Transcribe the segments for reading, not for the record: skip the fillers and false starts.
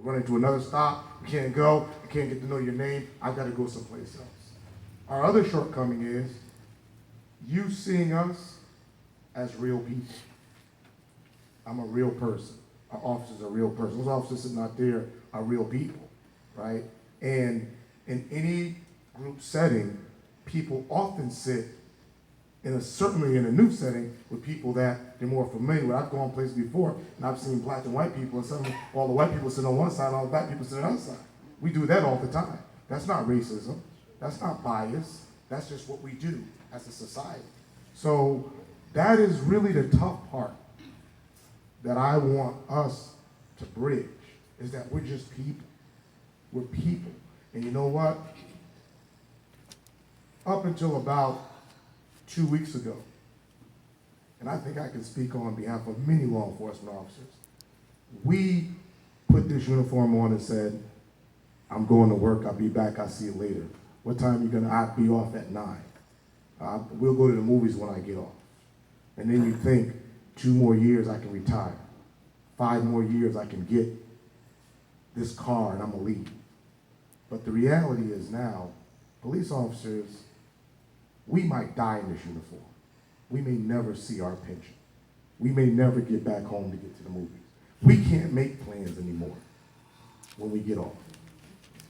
run into another stop, you can't go, I can't get to know your name, I've got to go someplace else. Our other shortcoming is you seeing us as real people. I'm a real person. Our officers are a real person. Those officers sitting out there are real people, right? And in any group setting, people often sit certainly in a new setting with people that they're more familiar with. I've gone places before and I've seen black and white people, and all the white people sit on one side, all the black people sit on the other side. We do that all the time. That's not racism. That's not bias. That's just what we do as a society. So that is really the tough part that I want us to bridge, is that we're just people. We're people. And you know what? Up until about 2 weeks ago, and I think I can speak on behalf of many law enforcement officers, we put this uniform on and said, I'm going to work, I'll be back, I'll see you later. What time are you gonna? I'll be off at 9. We'll go to the movies when I get off. And then you think, 2 more years I can retire. 5 more years I can get this car and I'm gonna leave. But the reality is now, police officers, we might die in this uniform. We may never see our pension. We may never get back home to get to the movies. We can't make plans anymore when we get off.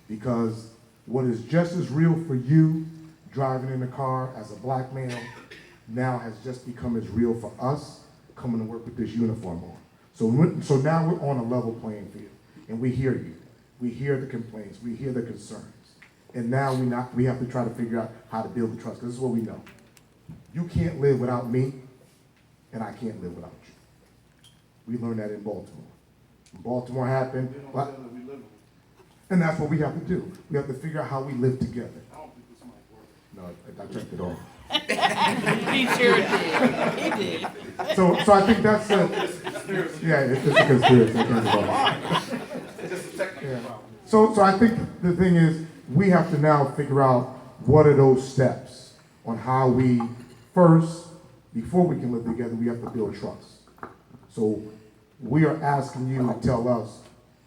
Because what is just as real for you driving in the car as a black male now has just become as real for us coming to work with this uniform on. So now we're on a level playing field, and we hear you. We hear the complaints, we hear the concerns. And now we have to try to figure out how to build the trust, because this is what we know. You can't live without me, and I can't live without you. We learned that in Baltimore. When Baltimore happened, and that's what we have to do. We have to figure out how we live together. I don't think this might work. No, I checked it off. He sure did. He did. So I think that's it's a conspiracy. It's just a technical problem. So I think the thing is, we have to now figure out what are those steps on how we first, before we can live together, we have to build trust. So we are asking you to tell us,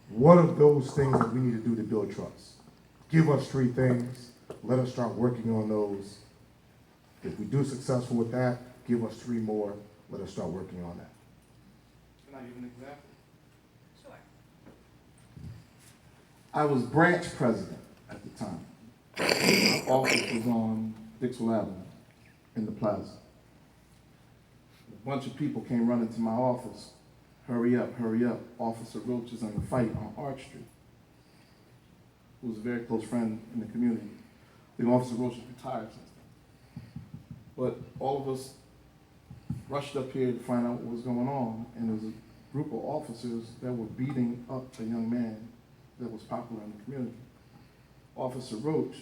what are those things that we need to do to build trust? Give us 3 things. Let us start working on those. If we do successful with that, give us 3 more. Let us start working on that. Can I give an example? Sure. I was branch president at the time. My office was on Dixwell Avenue in the plaza. A bunch of people came running to my office. Hurry up, hurry up. Officer Roach is in a fight on Arch Street. Who was a very close friend in the community. The Officer Roach is retired since then. But all of us rushed up here to find out what was going on, and there was a group of officers that were beating up a young man that was popular in the community. Officer Roach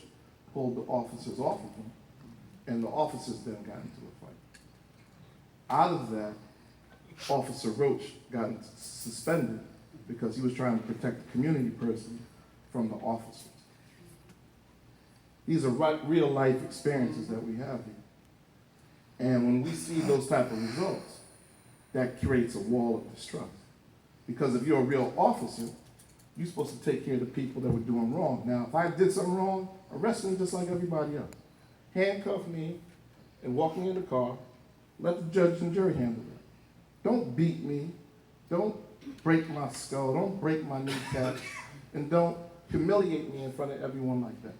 pulled the officers off of him, and the officers then got into a fight. Out of that, Officer Roach got suspended because he was trying to protect the community person from the officers. These are real life experiences that we have here. And when we see those type of results, that creates a wall of distrust. Because if you're a real officer, you're supposed to take care of the people that were doing wrong. Now, if I did something wrong, arrest me just like everybody else. Handcuff me and walk me in the car. Let the judge and jury handle it. Don't beat me. Don't break my skull. Don't break my kneecaps. And don't humiliate me in front of everyone like that.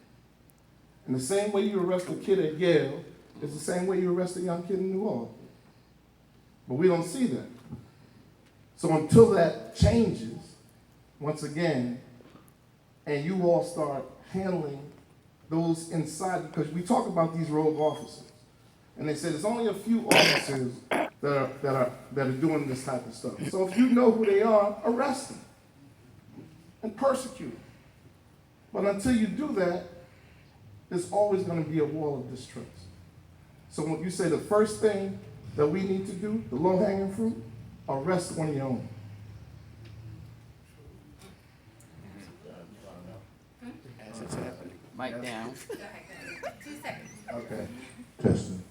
And the same way you arrest a kid at Yale is the same way you arrest a young kid in New Orleans. But we don't see that. So until that changes, once again, and you all start handling those inside, because we talk about these rogue officers, and they say there's only a few officers that are doing this type of stuff. So if you know who they are, arrest them and persecute them. But until you do that, there's always going to be a wall of distrust. So when you say the first thing that we need to do, the low-hanging fruit, arrest one of your own. Mic down. 2 seconds. Okay. Testing.